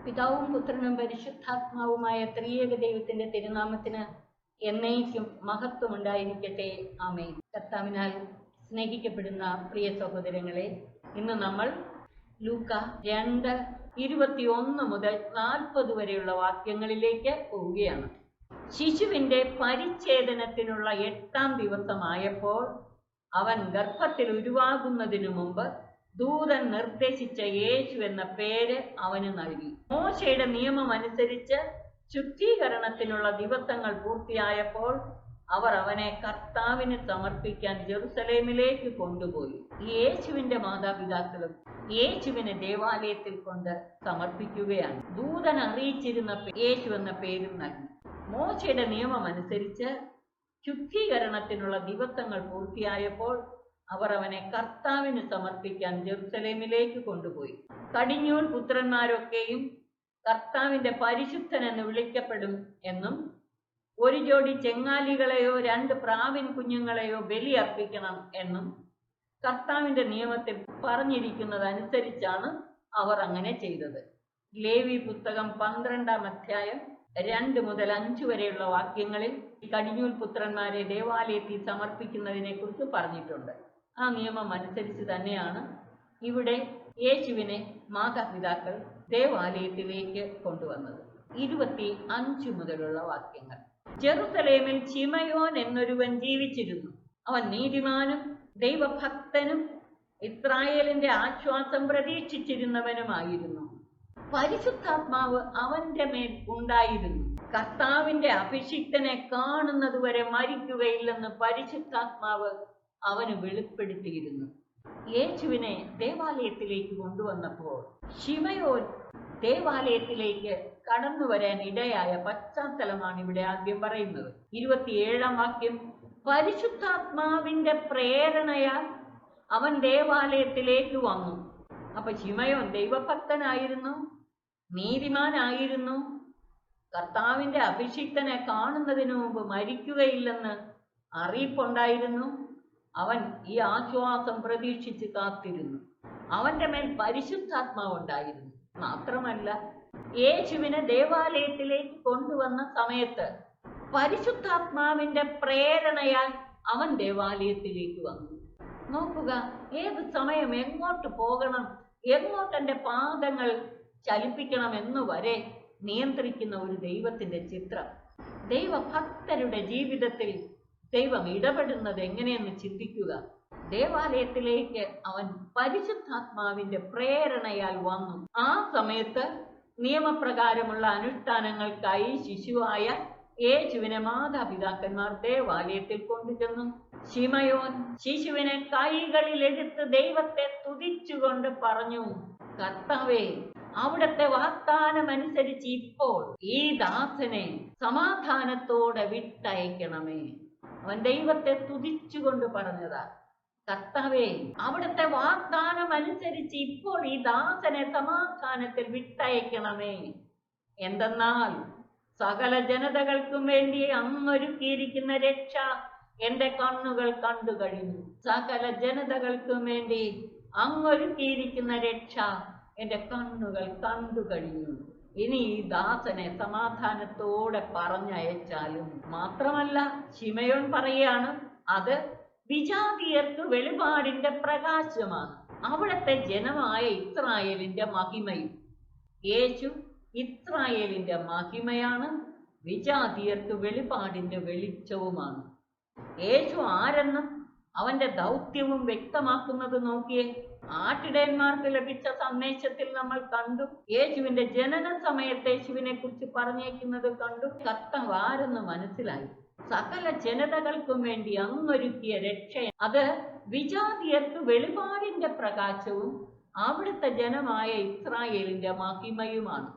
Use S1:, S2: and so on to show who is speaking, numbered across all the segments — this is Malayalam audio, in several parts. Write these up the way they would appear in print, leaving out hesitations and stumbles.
S1: പിതാവും പുത്രനും പരിശുദ്ധാത്മാവുമായ ത്രിയേക ദൈവത്തിന്റെ തിരുനാമത്തിന് എന്നേക്കും മഹത്വം ഉണ്ടായിരിക്കട്ടെ. ആമേൻ. കർത്താവിനാൽ സ്നേഹിക്കപ്പെടുന്ന പ്രിയ സഹോദരങ്ങളെ, ഇന്ന് നമ്മൾ ലൂക്ക 2:21 മുതൽ 40 വരെയുള്ള വാക്യങ്ങളിലേക്ക് പോവുകയാണ്. ശിശുവിന്റെ പരിച്ഛേദനത്തിനുള്ള 8-ാം ദിവസമായപ്പോൾ അവൻ ഗർഭത്തിൽ ഉരുവാകുന്നതിനു മുമ്പ് ദൂതൻ നിർദ്ദേശിച്ച യേശു എന്ന പേര് അവന് നൽകി. മോശയുടെ നിയമം അനുസരിച്ച് ശുദ്ധീകരണത്തിനുള്ള ദിവസങ്ങൾ പൂർത്തിയായപ്പോൾ അവർ അവനെ കർത്താവിന് സമർപ്പിക്കാൻ ജെറുസലേമിലേക്ക് കൊണ്ടുപോയി. യേശുവിന്റെ മാതാപിതാക്കളും യേശുവിനെ ദേവാലയത്തിൽ കൊണ്ട് സമർപ്പിക്കുകയാണ്. ദൂതൻ അറിയിച്ചിരുന്ന യേശു എന്ന പേരും നൽകി. മോശയുടെ നിയമം അനുസരിച്ച് ശുദ്ധീകരണത്തിനുള്ള ദിവസങ്ങൾ പൂർത്തിയായപ്പോൾ അവർ അവനെ കർത്താവിന് സമർപ്പിക്കാൻ ജെറുസലേമിലേക്ക് കൊണ്ടുപോയി. കടിഞ്ഞൂൽ പുത്രന്മാരൊക്കെയും കർത്താവിന്റെ പരിശുദ്ധൻ എന്ന് വിളിക്കപ്പെടും എന്നും ഒരു ജോഡി ചെങ്ങാലികളെയോ 2 പ്രാവിൻ കുഞ്ഞുങ്ങളെയോ ബലിയർപ്പിക്കണം എന്നും കർത്താവിന്റെ നിയമത്തിൽ പറഞ്ഞിരിക്കുന്നതനുസരിച്ചാണ് അവർ അങ്ങനെ ചെയ്തത്. ലേവി പുസ്തകം 12-ാം അധ്യായം 2 മുതൽ 5 വരെയുള്ള വാക്യങ്ങളിൽ കടിഞ്ഞൂൽ പുത്രന്മാരെ ദേവാലയത്തിൽ സമർപ്പിക്കുന്നതിനെ കുറിച്ച് പറഞ്ഞിട്ടുണ്ട്. ആ നിയമം അനുസരിച്ച് തന്നെയാണ് ഇവിടെ യേശുവിനെ മാതാപിതാക്കൾ ദേവാലയത്തിലേക്ക് കൊണ്ടുവന്നത്. 25 മുതലുള്ള വാക്യങ്ങൾ. ജെറുസലേമിൽ ശിമയോൻ എന്നൊരുവൻ ജീവിച്ചിരുന്നു. അവൻ നീതിമാനും ദൈവഭക്തനും ഇസ്രായേലിന്റെ ആശ്വാസം പ്രതീക്ഷിച്ചിരുന്നവനുമായിരുന്നു. പരിശുദ്ധാത്മാവ് അവന്റെ മേൽ ഉണ്ടായിരുന്നു. കർത്താവിന്റെ അഭിഷിക്തനെ കാണുന്നതുവരെ മരിക്കുകയില്ലെന്ന് പരിശുദ്ധാത്മാവ് അവന് വെളിപ്പെടുത്തിയിരുന്നു. യേശുവിനെ ദേവാലയത്തിലേക്ക് കൊണ്ടുവന്നപ്പോൾ ശിമയോൻ ദേവാലയത്തിലേക്ക് കടന്നു വരാൻ ഇടയായ പശ്ചാത്തലമാണ് ഇവിടെ ആദ്യം പറയുന്നത്. 27-ാം വാക്യം. പരിശുദ്ധാത്മാവിന്റെ പ്രേരണയാൽ അവൻ ദേവാലയത്തിലേക്ക് വന്നു. അപ്പൊ ശിമയോൻ ദൈവഭക്തനായിരുന്നു, നീതിമാനായിരുന്നു, കർത്താവിന്റെ അഭിഷിക്തനെ കാണുന്നതിന് മുമ്പ് മരിക്കുകയില്ലെന്ന് അറിയിപ്പുണ്ടായിരുന്നു. അവൻ ഈ ആശ്വാസം പ്രതീക്ഷിച്ച് കാത്തിരുന്നു. അവന്റെ മേൽ പരിശുദ്ധാത്മാവ് ഉണ്ടായിരുന്നു. മാത്രമല്ല, യേശുവിനെ ദേവാലയത്തിലേക്ക് കൊണ്ടുവന്ന സമയത്ത് പരിശുദ്ധാത്മാവിന്റെ പ്രേരണയാൽ അവൻ ദേവാലയത്തിലേക്ക് വന്നു. നോക്കുക, ഏത് സമയം എങ്ങോട്ട് പോകണം, എങ്ങോട്ട് എൻ്റെ പാദങ്ങൾ ചലിപ്പിക്കണം എന്ന് വരെ നിയന്ത്രിക്കുന്ന ഒരു ദൈവത്തിന്റെ ചിത്രം. ദൈവഭക്തരുടെ ജീവിതത്തിൽ ദൈവം ഇടപെടുന്നത് എങ്ങനെയെന്ന് ചിന്തിക്കുക. ദേവാലയത്തിലേക്ക് അവൻ പരിശുദ്ധാത്മാവിന്റെ പ്രേരണയാൽ വന്നു. ആ സമയത്ത് നിയമപ്രകാരമുള്ള അനുഷ്ഠാനങ്ങൾക്കായി ശിശുവായ യേശുവിനെ മാതാപിതാക്കന്മാർ ദേവാലയത്തിൽ കൊണ്ടുചെന്നു. ശിമയോൻ ശിശുവിനെ കൈകളിൽ എടുത്ത് ദൈവത്തെ സ്തുതിച്ചുകൊണ്ട് പറഞ്ഞു, കർത്താവേ, അവിടുത്തെ വാഗ്ദാനമനുസരിച്ച് ഇപ്പോൾ ഈ ദാസനെ സമാധാനത്തോടെ വിട്ടയക്കണമേ. അവൻ ദൈവത്തെ സ്തുതിച്ചുകൊണ്ട് പറഞ്ഞതാ, കർത്താവേ, അവിടുത്തെ വാഗ്ദാനം അനുസരിച്ച് ഇപ്പോൾ ഈ ദാസനെ സമാധാനത്തിൽ വിട്ടയക്കണമേ. എന്തെന്നാൽ സകല ജനതകൾക്കും വേണ്ടി അങ്ങൊരുക്കിയിരിക്കുന്ന രക്ഷ എന്റെ കണ്ണുകൾ കണ്ടു കഴിഞ്ഞു. സകല ജനതകൾക്കും വേണ്ടി അങ്ങൊരുക്കിയിരിക്കുന്ന രക്ഷ എന്റെ കണ്ണുകൾ കണ്ടു കഴിഞ്ഞു. ഇനി ഈ ദാസനെ സമാധാനത്തോടെ പറഞ്ഞയച്ചാലും. മാത്രമല്ല, ശിമയോൻ പറയാണ്, അത് വിജാതിയർക്ക് വെളിപാടിന്റെ പ്രകാശമാണ്, അവിടുത്തെ ജനമായ ഇസ്രായേലിന്റെ മഹിമയും. യേശു ഇസ്രായേലിന്റെ മഹിമയാണ്, വിജാതിയർക്ക് വെളിപാടിന്റെ വെളിച്ചവുമാണ്. യേശു ആരെന്നും അവന്റെ ദൗത്യവും വ്യക്തമാക്കുന്നത് നോക്കിയേ. ആട്ടിടയന്മാർക്ക് ലഭിച്ച സന്ദേശത്തിൽ നമ്മൾ കണ്ടു. യേശുവിന്റെ ജനന സമയത്ത് യേശുവിനെ കുറിച്ച് പറഞ്ഞേക്കുന്നത് കണ്ടു. കർത്താവ് ആരെന്ന് മനസ്സിലായി. സകല ജനതകൾക്കും വേണ്ടി അങ്ങൊരുക്കിയ രക്ഷ, അത് വിജാതിയർക്ക് വെളിപാടിന്റെ പ്രകാശവും അവിടുത്തെ ജനമായ ഇസ്രായേലിന്റെ മഹിമയുമാണ്.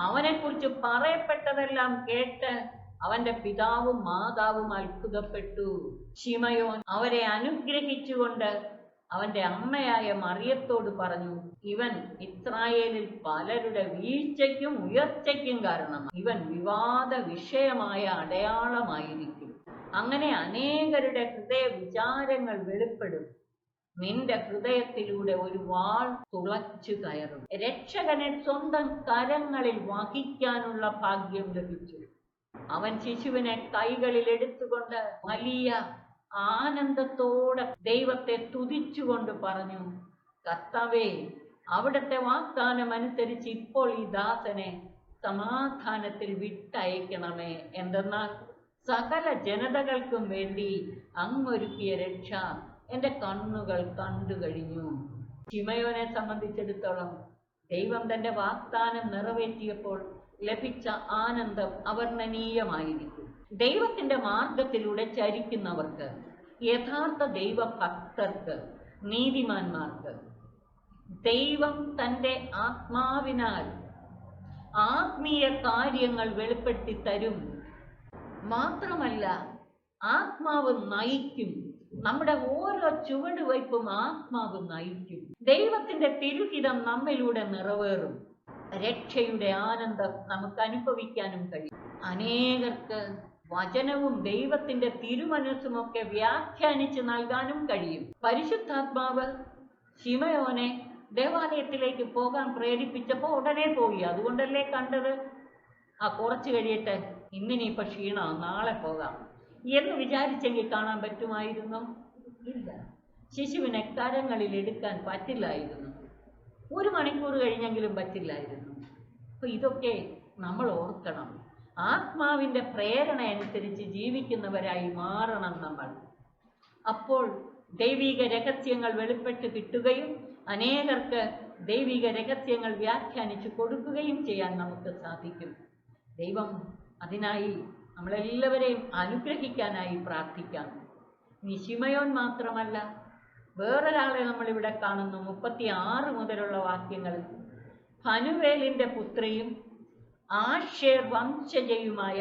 S1: അവനെക്കുറിച്ച് പറയപ്പെട്ടതെല്ലാം കേട്ട് അവന്റെ പിതാവും മാതാവും അത്ഭുതപ്പെട്ടു. ശിമയോൻ അവരെ അനുഗ്രഹിച്ചുകൊണ്ട് അവന്റെ അമ്മയായ മറിയത്തോട് പറഞ്ഞു, ഇവൻ ഇസ്രായേലിൽ പലരുടെ വീഴ്ചയ്ക്കും ഉയർച്ചയ്ക്കും കാരണമാണ്. ഇവൻ വിവാദ വിഷയമായ അടയാളമായിരിക്കും. അങ്ങനെ അനേകരുടെ ഹൃദയ വിചാരങ്ങൾ വെളിപ്പെടും. നിന്റെ ഹൃദയത്തിലൂടെ ഒരു വാൾ തുളച്ചു കയറും. രക്ഷകനെ സ്വന്തം കരങ്ങളിൽ വഹിക്കാനുള്ള ഭാഗ്യം ലഭിച്ചു. അവൻ ശിശുവിനെ കൈകളിൽ എടുത്തുകൊണ്ട് വലിയ ആനന്ദത്തോടെ ദൈവത്തെ സ്തുതിച്ചുകൊണ്ട് പറഞ്ഞു, കർത്താവേ, അവിടുത്തെ വാഗ്ദാനം അനുസരിച്ച് ഇപ്പോൾ ഈ ദാസനെ സമാധാനത്തിൽ വിട്ടയക്കണമേ. എന്തെന്നാൽ സകല ജനതകൾക്കും വേണ്ടി അങ്ങൊരുക്കിയ രക്ഷ എൻ്റെ കണ്ണുകൾ കണ്ടു കഴിഞ്ഞു. ശിമയോനെ സംബന്ധിച്ചിടത്തോളം ദൈവം തന്റെ വാഗ്ദാനം നിറവേറ്റിയപ്പോൾ ലഭിച്ച ആനന്ദം അവർണ്ണനീയമായിരിക്കും. ദൈവത്തിന്റെ മാർഗത്തിലൂടെ ചരിക്കുന്നവർക്ക്, യഥാർത്ഥ ദൈവഭക്തർക്ക്, നീതിമാന്മാർക്ക് ദൈവം തന്റെ ആത്മാവിനാൽ ആത്മീയ കാര്യങ്ങൾ വെളിപ്പെടുത്തി തരും. മാത്രമല്ല, ആത്മാവ് നയിക്കും. നമ്മുടെ ഓരോ ചുവടുവയ്പും ആത്മാവ് നയിക്കും. ദൈവത്തിന്റെ തിരുഹിതം നമ്മിലൂടെ നിറവേറും. രക്ഷയുടെ ആനന്ദം നമുക്ക് അനുഭവിക്കാനും കഴിയും. അനേകർക്ക് വചനവും ദൈവത്തിന്റെ തിരുമനസ്സുമൊക്കെ വ്യാഖ്യാനിച്ച് നൽകാനും കഴിയും. പരിശുദ്ധാത്മാവ് ശിമയോനെ ദേവാലയത്തിലേക്ക് പോകാൻ പ്രേരിപ്പിച്ചപ്പോൾ ഉടനെ പോയി. അതുകൊണ്ടല്ലേ കണ്ടത്, കുറച്ച് കഴിയട്ടെ, ഇന്നിനിപ്പോ ക്ഷീണം, നാളെ പോകാം എന്ന് വിചാരിച്ചെങ്കിൽ കാണാൻ പറ്റുമായിരുന്നു? ഇല്ല. ശിശുവിനെ കരങ്ങളിൽ എടുക്കാൻ പറ്റില്ലായിരുന്നു. 1 മണിക്കൂർ കഴിഞ്ഞെങ്കിലും പറ്റില്ലായിരുന്നു. അപ്പൊ ഇതൊക്കെ നമ്മൾ ഓർക്കണം. ആത്മാവിന്റെ പ്രേരണ അനുസരിച്ച് ജീവിക്കുന്നവരായി മാറണം നമ്മൾ. അപ്പോൾ ദൈവിക രഹസ്യങ്ങൾ വെളിപ്പെട്ട് കിട്ടുകയും അനേകർക്ക് ദൈവിക രഹസ്യങ്ങൾ വ്യാഖ്യാനിച്ചു കൊടുക്കുകയും ചെയ്യാൻ നമുക്ക് സാധിക്കും. ദൈവം അതിനായി നമ്മളെല്ലാവരെയും അനുഗ്രഹിക്കാനായി പ്രാർത്ഥിക്കാം. ഇനി ശിമയോൻ മാത്രമല്ല, വേറൊരാളെ നമ്മളിവിടെ കാണുന്നു. 36 മുതലുള്ള വാക്യങ്ങൾ. ഫനുവേലിന്റെ പുത്രിയും ആഷേർ വംശജയുമായ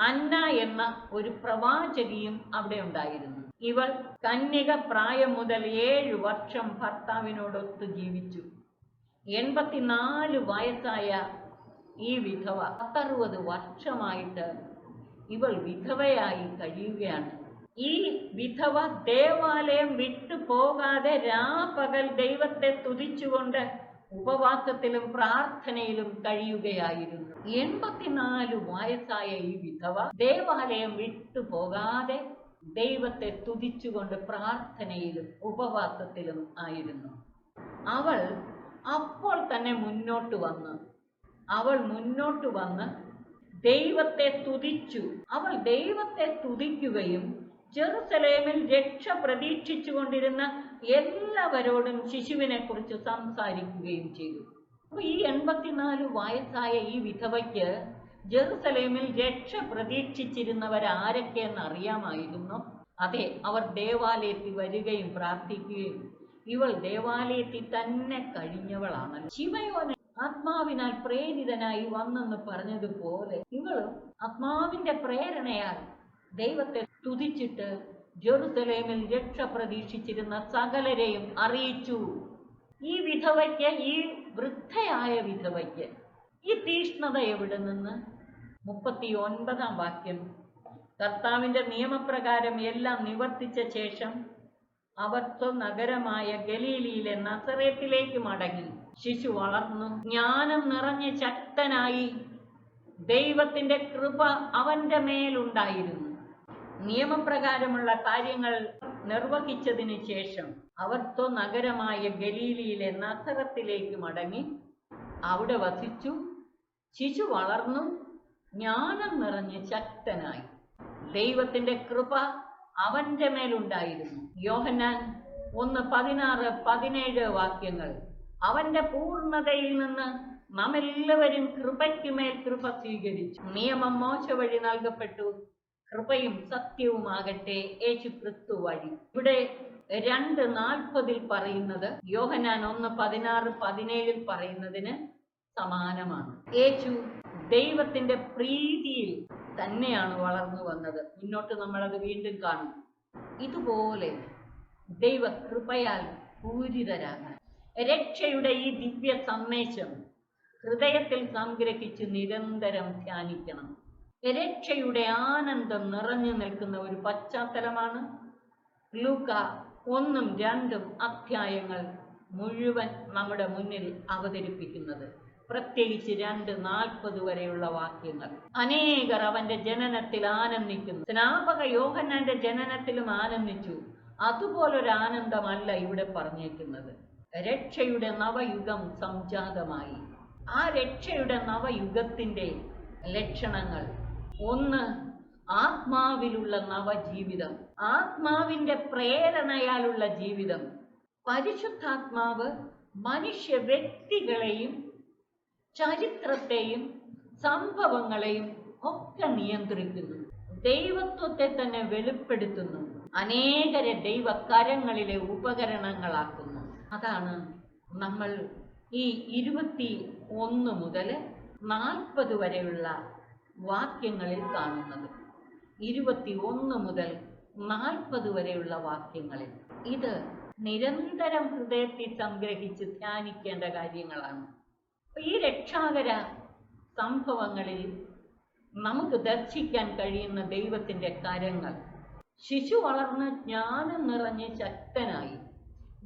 S1: അന്ന എന്ന ഒരു പ്രവാചകിയും അവിടെ ഉണ്ടായിരുന്നു. ഇവൾ കന്യക പ്രായം മുതൽ 7 വർഷം ഭർത്താവിനോടൊത്ത് ജീവിച്ചു. 84 വയസ്സായ ഈ വിധവ 60 വർഷമായിട്ട് ഇവൾ വിധവയായി കഴിയുകയാണ്. ഈ വിധവ ദേവാലയം വിട്ടു പോകാതെ രാപകൽ ദൈവത്തെ സ്തുതിച്ചുകൊണ്ട് ഉപവാസത്തിലും പ്രാർത്ഥനയിലും കഴിയുകയായിരുന്നു. 84 വയസ്സായ ഈ വിധവ ദേവാലയം വിട്ടു പോകാതെ ദൈവത്തെ സ്തുതിച്ചുകൊണ്ട് പ്രാർത്ഥനയിലും ഉപവാസത്തിലും ആയിരുന്നു. അവൾ അപ്പോൾ തന്നെ മുന്നോട്ട് വന്ന് ദൈവത്തെ സ്തുതിച്ചു. അവൾ ദൈവത്തെ സ്തുതിക്കുകയും ജെറുസലേമിൽ രക്ഷ പ്രതീക്ഷിച്ചു കൊണ്ടിരുന്ന എല്ലാവരോടും ശിശുവിനെ കുറിച്ച് സംസാരിക്കുകയും ചെയ്തു. അപ്പൊ ഈ 84 വയസ്സായ ഈ വിധവയ്ക്ക് ജെറുസലേമിൽ രക്ഷ പ്രതീക്ഷിച്ചിരുന്നവരാരൊക്കെയെന്ന് അറിയാമായിരുന്നു. അതെ, അവർ ദേവാലയത്തിൽ വരികയും പ്രാർത്ഥിക്കുകയും ഇവൾ ദേവാലയത്തിൽ തന്നെ കഴിഞ്ഞവളാണ്. ശിമയോന് ആത്മാവിനാൽ പ്രേരിതനായി വന്നെന്ന് പറഞ്ഞതുപോലെ ഇവളും ആത്മാവിന്റെ പ്രേരണയാൽ ദൈവത്തെ സ്തുതിച്ചിട്ട് ജെറുസലേമിൽ രക്ഷ പ്രതീക്ഷിച്ചിരുന്ന സകലരെയും അറിയിച്ചു. ഈ വിധവയ്ക്ക്, ഈ വൃദ്ധയായ വിധവയ്ക്ക് ഈ തീഷ്ണത എവിടെ നിന്ന്? 39-ാം വാക്യം. കർത്താവിന്റെ നിയമപ്രകാരം എല്ലാം നിവർത്തിച്ച ശേഷം അവർ സ്വനഗരമായ ഗലീലിയിലെ നസറേത്തിലേക്ക് മടങ്ങി. ശിശു വളർന്നു, ജ്ഞാനം നിറഞ്ഞ് ശക്തനായി. ദൈവത്തിന്റെ കൃപ അവന്റെ മേലുണ്ടായിരുന്നു. നിയമപ്രകാരമുള്ള കാര്യങ്ങൾ നിർവഹിച്ചതിന് ശേഷം അവർ സ്വനഗരമായ ഗലീലിയിലെ നസറത്തിലേക്ക് മടങ്ങി അവിടെ വസിച്ചു. ശിശു വളർന്നു, ജ്ഞാനം നിറഞ്ഞ് ശക്തനായി. ദൈവത്തിന്റെ കൃപ അവന്റെ മേലുണ്ടായിരുന്നു. യോഹന്നാൻ 1:16-17 വാക്യങ്ങൾ. അവന്റെ പൂർണ്ണതയിൽ നിന്ന് നാം എല്ലാവരും കൃപയ്ക്കുമേൽ കൃപ സ്വീകരിച്ചു. നിയമം മോശ വഴി നൽകപ്പെട്ടു, കൃപയും സത്യവുമാകട്ടെ യേശുക്രിസ്തു വഴി. ഇവിടെ 2:40 പറയുന്നത് യോഹന്നാൻ 1:16-17 പറയുന്നതിന് സമാനമാണ്. യേശു ദൈവത്തിന്റെ പ്രീതിയിൽ തന്നെയാണ് വളർന്നു വന്നത്. മുന്നോട്ട് നമ്മളത് വീണ്ടും കാണും. ഇതുപോലെ ദൈവകൃപയാൽ പൂരിതരാകാൻ രക്ഷയുടെ ഈ ദിവ്യ സന്ദേശം ഹൃദയത്തിൽ സംഗ്രഹിച്ച് നിരന്തരം ധ്യാനിക്കണം. രക്ഷയുടെ ആനന്ദം നിറഞ്ഞു നിൽക്കുന്ന ഒരു പശ്ചാത്തലമാണ് ലൂക്ക 1ഉം 2ഉം അധ്യായങ്ങൾ മുഴുവൻ നമ്മുടെ മുന്നിൽ അവതരിപ്പിക്കുന്നത്. പ്രത്യേകിച്ച് 2:40 വരെയുള്ള വാക്യങ്ങൾ. അനേകർ അവന്റെ ജനനത്തിൽ ആനന്ദിക്കുന്നു. സ്നാപക യോഹന്നാന്റെ ജനനത്തിലും ആനന്ദിച്ചു. അതുപോലൊരു ആനന്ദമല്ല ഇവിടെ പറഞ്ഞേക്കുന്നത്. രക്ഷയുടെ നവയുഗം സംജാതമായി. ആ രക്ഷയുടെ നവയുഗത്തിന്റെ ലക്ഷണങ്ങൾ: 1, ആത്മാവിലുള്ള നവജീവിതം, ആത്മാവിന്റെ പ്രേരണയാലുള്ള ജീവിതം. പരിശുദ്ധാത്മാവ് മനുഷ്യ വ്യക്തികളെയും ചരിത്രത്തെയും സംഭവങ്ങളെയും ഒക്കെ നിയന്ത്രിക്കുന്നു. ദൈവത്വത്തെ തന്നെ വെളിപ്പെടുത്തുന്നു. അനേകരെ ദൈവകരങ്ങളിലെ ഉപകരണങ്ങളാക്കുന്നു. അതാണ് നമ്മൾ ഈ 21 മുതൽ 40 വരെയുള്ള വാക്യങ്ങളിൽ കാണുന്നത്. 21 മുതൽ 40 വരെയുള്ള വാക്യങ്ങളിൽ ഇത് നിരന്തരം ഹൃദയത്തിൽ സംഗ്രഹിച്ച് ധ്യാനിക്കേണ്ട കാര്യങ്ങളാണ്. ഈ രക്ഷാകര സംഭവങ്ങളിൽ നമുക്ക് ദർശിക്കാൻ കഴിയുന്ന ദൈവത്തിന്റെ കരങ്ങൾ. ശിശു വളർന്ന് ജ്ഞാനം നിറഞ്ഞ് ശക്തനായി.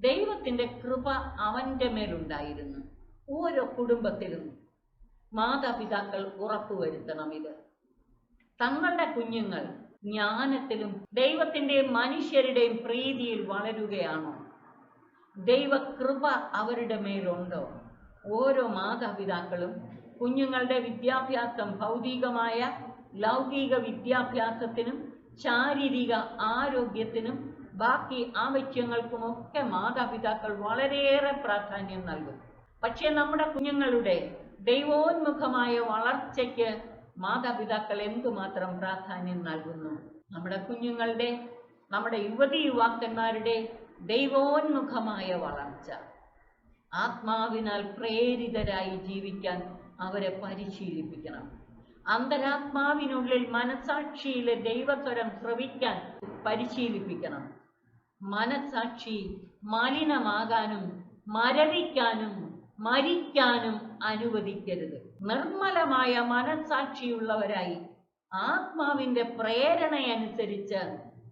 S1: ദൈവത്തിന്റെ കൃപ അവന്റെ മേലുണ്ടായിരുന്നു. ഓരോ കുടുംബത്തിലും മാതാപിതാക്കൾ ഉറപ്പുവരുത്തണം ഇത്. തങ്ങളുടെ കുഞ്ഞുങ്ങൾ ജ്ഞാനത്തിലും ദൈവത്തിന്റെയും മനുഷ്യരുടെയും പ്രീതിയിൽ വളരുകയാണോ? ദൈവകൃപ അവരുടെ മേലുണ്ടോ? ഓരോ മാതാപിതാക്കളും കുഞ്ഞുങ്ങളുടെ വിദ്യാഭ്യാസം, ഭൗതികമായ ലൗകിക വിദ്യാഭ്യാസത്തിനും ശാരീരിക ആരോഗ്യത്തിനും ബാക്കി ആവശ്യങ്ങൾക്കുമൊക്കെ മാതാപിതാക്കൾ വളരെയേറെ പ്രാധാന്യം നൽകും. പക്ഷെ നമ്മുടെ കുഞ്ഞുങ്ങളുടെ ദൈവോന്മുഖമായ വളർച്ചയ്ക്ക് മാതാപിതാക്കൾ എന്തുമാത്രം പ്രാധാന്യം നൽകുന്നു? നമ്മുടെ കുഞ്ഞുങ്ങളുടെ, നമ്മുടെ യുവതി യുവാക്കന്മാരുടെ ദൈവോന്മുഖമായ വളർച്ച, ആത്മാവിനാൽ പ്രേരിതരായി ജീവിക്കാൻ അവരെ പരിശീലിപ്പിക്കണം. അന്തരാത്മാവിനുള്ളിൽ മനസാക്ഷിയിലെ ദൈവസ്വരം ശ്രവിക്കാൻ പരിശീലിപ്പിക്കണം. മനസാക്ഷി മലിനമാകാനും മരവിക്കാനും മരിക്കാനും അനുവദിക്കരുത്. നിർമ്മലമായ മനസാക്ഷിയുള്ളവരായി ആത്മാവിന്റെ പ്രേരണയനുസരിച്ച്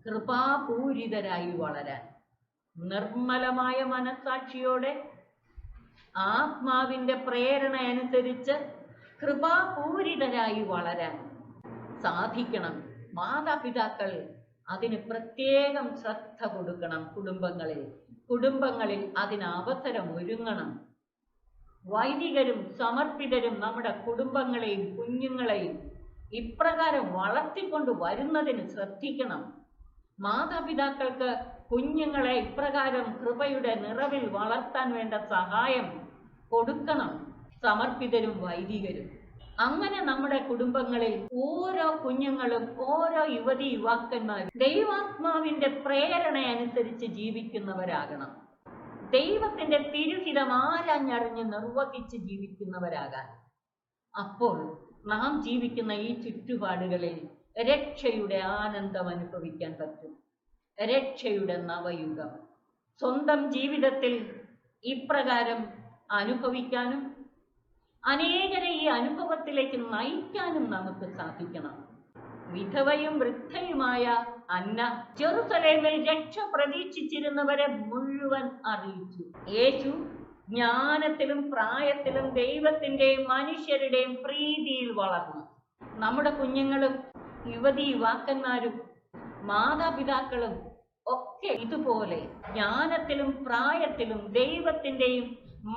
S1: കൃപാപൂരിതരായി വളരാൻ. നിർമ്മലമായ മനസാക്ഷിയോടെ ആത്മാവിന്റെ പ്രേരണയനുസരിച്ച് കൃപാപൂരിതരായി വളരാൻ സാധിക്കണം. മാതാപിതാക്കൾ അതിന് പ്രത്യേകം ശ്രദ്ധ കൊടുക്കണം. കുടുംബങ്ങളിൽ അതിന് അവസരം ഒരുങ്ങണം. വൈദികരും സമർപ്പിതരും നമ്മുടെ കുടുംബങ്ങളെയും കുഞ്ഞുങ്ങളെയും ഇപ്രകാരം വളർത്തിക്കൊണ്ട് വരുന്നതിന് ശ്രദ്ധിക്കണം. മാതാപിതാക്കൾക്ക് കുഞ്ഞുങ്ങളെ ഇപ്രകാരം കൃപയുടെ നിറവിൽ വളർത്താൻ വേണ്ട സഹായം കൊടുക്കണം, സമർപ്പിതരും വൈദികരും. അങ്ങനെ നമ്മുടെ കുടുംബങ്ങളിൽ ഓരോ കുഞ്ഞുങ്ങളും ഓരോ യുവതി യുവാക്കന്മാരും ദൈവാത്മാവിന്റെ പ്രേരണ അനുസരിച്ച് ജീവിക്കുന്നവരാകണം. ദൈവത്തിന്റെ തിരുഹിതം ആരാഞ്ഞറിഞ്ഞ് നിർവഹിച്ച് ജീവിക്കുന്നവരാകാൻ. അപ്പോൾ നാം ജീവിക്കുന്ന ഈ ചുറ്റുപാടുകളിൽ രക്ഷയുടെ ആനന്ദം അനുഭവിക്കാൻ പറ്റും. രക്ഷയുടെ നവയുഗം സ്വന്തം ജീവിതത്തിൽ ഇപ്രകാരം അനുഭവിക്കാനും അനേകരെ ഈ അനുഭവത്തിലേക്ക് നയിക്കാനും നമുക്ക് സാധിക്കണം. വിധവയും വൃദ്ധയുമായ അന്ന ജെറുസലേമിൽ രക്ഷ പ്രതീക്ഷിച്ചിരുന്നവരെ മുഴുവൻ അറിയിച്ചു. യേശു ജ്ഞാനത്തിലും പ്രായത്തിലും ദൈവത്തിന്റെയും മനുഷ്യരുടെയും പ്രീതിയിൽ വളർന്നു. നമ്മുടെ കുഞ്ഞുങ്ങളും യുവതി യുവാക്കന്മാരും മാതാപിതാക്കളും ഒക്കെ ഇതുപോലെ ജ്ഞാനത്തിലും പ്രായത്തിലും ദൈവത്തിന്റെയും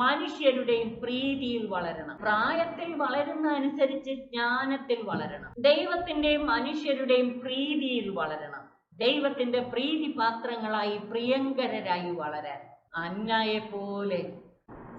S1: മനുഷ്യരുടെയും പ്രീതിയിൽ വളരണം. പ്രായത്തിൽ വളരുന്ന അനുസരിച്ച് ജ്ഞാനത്തിൽ വളരണം. ദൈവത്തിന്റെയും മനുഷ്യരുടെയും പ്രീതിയിൽ വളരണം. ദൈവത്തിന്റെ പ്രീതി പാത്രങ്ങളായി പ്രിയങ്കരരായി വളരാൻ അന്നയെ പോലെ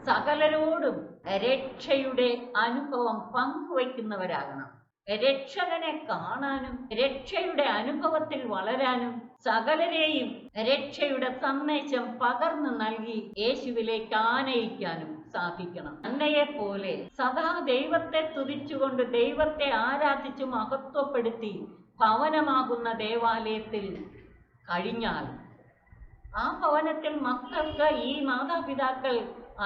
S1: സകലരോടും രക്ഷയുടെ അനുഭവം പങ്കുവയ്ക്കുന്നവരാകണം. രക്ഷകനെ കാണാനും രക്ഷയുടെ അനുഭവത്തിൽ വളരാനും സകലരെയും രക്ഷയുടെ സന്ദേശം പകർന്നു നൽകി യേശുവിലേക്ക് ആനയിക്കാനും സാധിക്കണം. അന്നയെ പോലെ സദാ ദൈവത്തെ സ്തുതിച്ചുകൊണ്ട് ദൈവത്തെ ആരാധിച്ചു മഹത്വപ്പെടുത്തി ഭവനമാകുന്ന ദേവാലയത്തിൽ കഴിഞ്ഞാൽ ആ ഭവനത്തിൽ മക്കൾക്ക് ഈ മാതാപിതാക്കൾ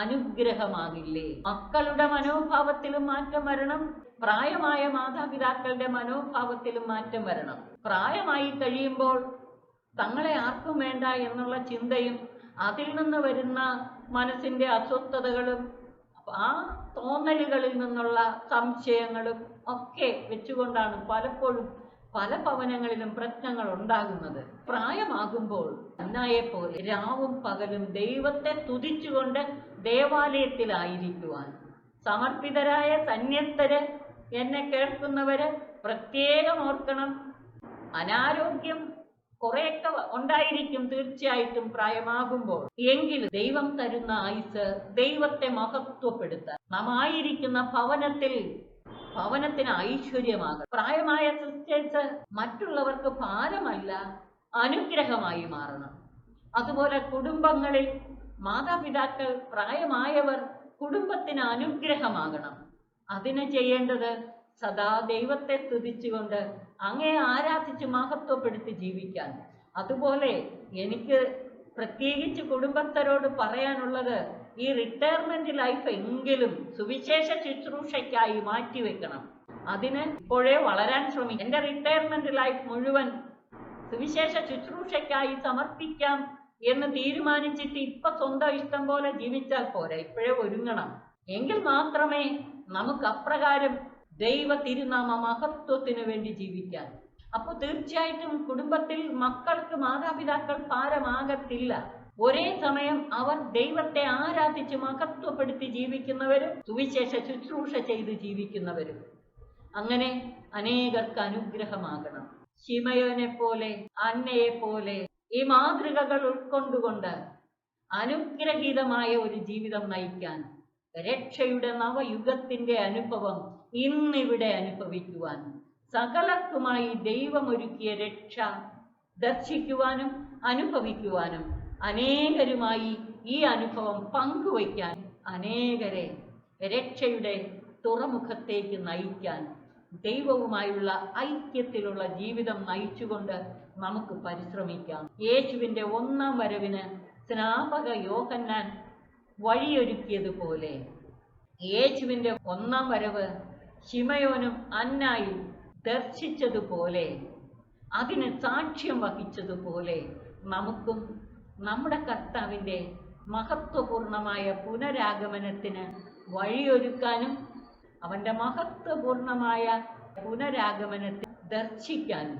S1: അനുഗ്രഹമാകില്ലേ? മക്കളുടെ മനോഭാവത്തിലും മാറ്റം വരണം. പ്രായമായ മാതാപിതാക്കളുടെ മനോഭാവത്തിലും മാറ്റം വരണം. പ്രായമായി കഴിയുമ്പോൾ തങ്ങളെ ആർക്കും വേണ്ട എന്നുള്ള ചിന്തയും അതിൽ നിന്ന് വരുന്ന മനസ്സിന്റെ അസ്വസ്ഥതകളും ആ തോന്നലുകളിൽ നിന്നുള്ള സംശയങ്ങളും ഒക്കെ വെച്ചുകൊണ്ടാണ് പലപ്പോഴും പല ഭവനങ്ങളിലും പ്രശ്നങ്ങൾ ഉണ്ടാകുന്നത്. പ്രായമാകുമ്പോൾ അന്നായെപ്പോലെ രാവും പകലും ദൈവത്തെ തുതിച്ചുകൊണ്ട് ദേവാലയത്തിലായിരിക്കുവാൻ സമർപ്പിതരായ സന്യസ്തര്, എന്നെ കേൾക്കുന്നവര് പ്രത്യേകം ഓർക്കണം. അനാരോഗ്യം കുറെയൊക്കെ ഉണ്ടായിരിക്കും തീർച്ചയായിട്ടും പ്രായമാകുമ്പോൾ. എങ്കിലും ദൈവം തരുന്ന ആയുസ് ദൈവത്തെ മഹത്വപ്പെടുത്താൻ നാം ആയിരിക്കുന്ന ഭവനത്തിന് ഐശ്വര്യമാകണം. പ്രായമായ സിസ്റ്റേഴ്സ് മറ്റുള്ളവർക്ക് ഭാരമല്ല, അനുഗ്രഹമായി മാറണം. അതുപോലെ കുടുംബങ്ങളിൽ മാതാപിതാക്കൾ, പ്രായമായവർ കുടുംബത്തിന് അനുഗ്രഹമാകണം. അതിന് ചെയ്യേണ്ടത് സദാ ദൈവത്തെ സ്തുതിച്ചുകൊണ്ട് അങ്ങയെ ആരാധിച്ച് മഹത്വപ്പെടുത്തി ജീവിക്കാൻ. അതുപോലെ എനിക്ക് പ്രത്യേകിച്ച് കുടുംബസ്ഥരോട് പറയാനുള്ളത്, ഈ റിട്ടയർമെന്റ് ലൈഫ് എങ്കിലും സുവിശേഷ ശുശ്രൂഷയ്ക്കായി മാറ്റിവെക്കണം. അതിന് ഇപ്പോഴേ വളരാൻ ശ്രമിക്കും. എന്റെ റിട്ടയർമെന്റ് ലൈഫ് മുഴുവൻ സുവിശേഷ ശുശ്രൂഷയ്ക്കായി സമർപ്പിക്കാം എന്ന് തീരുമാനിച്ചിട്ട് ഇപ്പൊ സ്വന്തം ഇഷ്ടം പോലെ ജീവിച്ചാൽ പോരാ, ഇപ്പോഴേ ഒരുങ്ങണം. എങ്കിൽ മാത്രമേ നമുക്ക് അപ്രകാരം ദൈവ തിരുനാമ മഹത്വത്തിന് വേണ്ടി ജീവിക്കാൻ. അപ്പോൾ തീർച്ചയായിട്ടും കുടുംബത്തിൽ മക്കൾക്ക് മാതാപിതാക്കൾ ഭാരമാകത്തില്ല. ഒരേ സമയം അവർ ദൈവത്തെ ആരാധിച്ച് മഹത്വപ്പെടുത്തി ജീവിക്കുന്നവരും സുവിശേഷ ശുശ്രൂഷ ചെയ്ത് ജീവിക്കുന്നവരും. അങ്ങനെ അനേകർക്ക് അനുഗ്രഹമാകണം. ശിമയോനെ പോലെ, അന്നയെ പോലെ ഈ മാതൃകകൾ ഉൾക്കൊണ്ടുകൊണ്ട് അനുഗ്രഹീതമായ ഒരു ജീവിതം നയിക്കാൻ, രക്ഷയുടെ നവയുഗത്തിന്റെ അനുഭവം ഇന്നിവിടെ അനുഭവിക്കുവാൻ, സകലർക്കുമായി ദൈവമൊരുക്കിയ രക്ഷ ദർശിക്കുവാനും അനുഭവിക്കുവാനും, അനേകരുമായി ഈ അനുഭവം പങ്കുവയ്ക്കാൻ, അനേകരെ രക്ഷയുടെ തുറമുഖത്തേക്ക് നയിക്കാൻ, ദൈവവുമായുള്ള ഐക്യത്തിലുള്ള ജീവിതം നയിച്ചുകൊണ്ട് നമുക്ക് പരിശ്രമിക്കാം. യേശുവിൻ്റെ ഒന്നാം വരവിന് സ്നാപക യോഹന്നാൻ വഴിയൊരുക്കിയതുപോലെ യേശുവിൻ്റെ ഒന്നാം വരവ് ശിമയോനും അന്നായും ദർശിച്ചതുപോലെ, അതിന് സാക്ഷ്യം വഹിച്ചതുപോലെ നമുക്കും നമ്മുടെ കർത്താവിൻ്റെ മഹത്വപൂർണമായ പുനരാഗമനത്തിന് വഴിയൊരുക്കാനും അവൻ്റെ മഹത്വപൂർണമായ പുനരാഗമനത്തെ ദർശിക്കാനും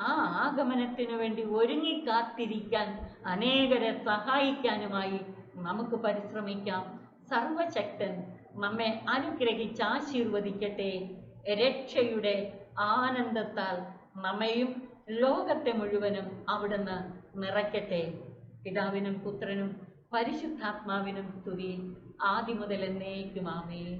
S1: ആ ആഗമനത്തിനു വേണ്ടി ഒരുങ്ങിക്കാത്തിരിക്കാൻ അനേകരെ സഹായിക്കാനുമായി നമുക്ക് പരിശ്രമിക്കാം. സർവശക്തൻ നമ്മെ അനുഗ്രഹിച്ച് ആശീർവദിക്കട്ടെ. രക്ഷയുടെ ആനന്ദത്താൽ നമ്മയും ലോകത്തെ മുഴുവനും അവിടുന്ന് നിറയ്ക്കട്ടെ. പിതാവിനും പുത്രനും പരിശുദ്ധാത്മാവിനും സ്തുതി, ആദിമുതൽ എന്നേക്കും ആമേൻ.